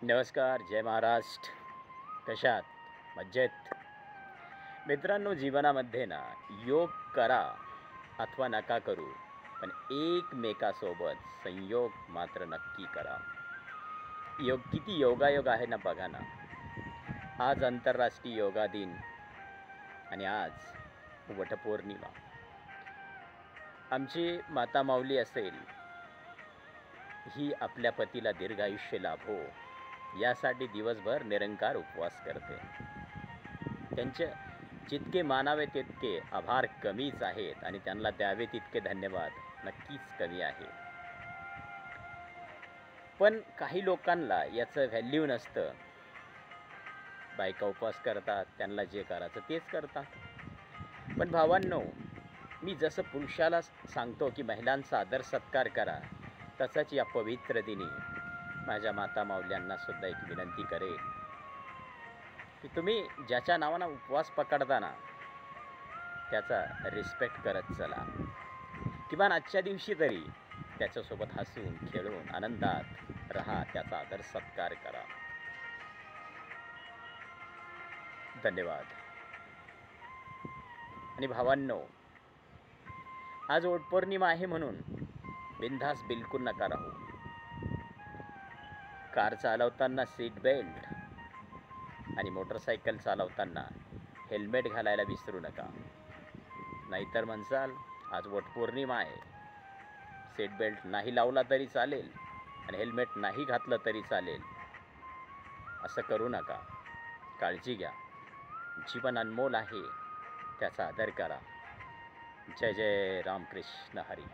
नमस्कार, जय महाराष्ट्र. कशात? मज्जेत? मित्रांनो, जीवनामध्ये ना योग करा अथवा नका करू, पण एकमेकासोबत संयोग मात्र नक्की करा. किती योगायोग आहे ना, बघा ना. आज आंतरराष्ट्रीय योगा दिन आणि आज वटपौर्णिमा. आमची माता माऊली असेल, ही आपल्या पतीला दीर्घायुष्य लाभो यासाठी दिवसभर निरंकार उपवास करते. त्यांचे जितके मानावे तितके आभार कमीच आहेत आणि त्यांना द्यावे तितके धन्यवाद नक्कीच कमी आहे. पण काही लोकांना याचं व्हॅल्यू नसतं. बायका उपवास करतात, त्यांना जे करायचं तेच करतात. पण भावांनो, मी जसं पुरुषाला सांगतो की महिलांचा आदर सत्कार करा, तसंच या पवित्र दिनी माझ्या माता माऊल्यांना सुद्धा एक विनंती करेल की तुम्ही ज्याच्या नावानं उपवास पकडता ना, त्याचा रिस्पेक्ट करत चला. किमान आजच्या दिवशी तरी त्याच्यासोबत हसून खेळून आनंदात राहा, त्याचा आदर सत्कार करा. धन्यवाद. आणि भावांनो, आज वटपौर्णिमा आहे म्हणून बिनधास्त बिलकुल नका राहू. कार चालवताना सीट बेल्ट आणि मोटरसायकल चालवताना हेल्मेट घालायला विसरू नका. नाहीतर म्हणसाल आज वटपौर्णिमा आहे, सीट बेल्ट नाही लावला तरी चालेल आणि हेल्मेट नाही घातलं तरी चालेल. असं करू नका. काळजी घ्या. जीवन अनमोल आहे, त्याचा आदर करा. जय जय रामकृष्ण हरी.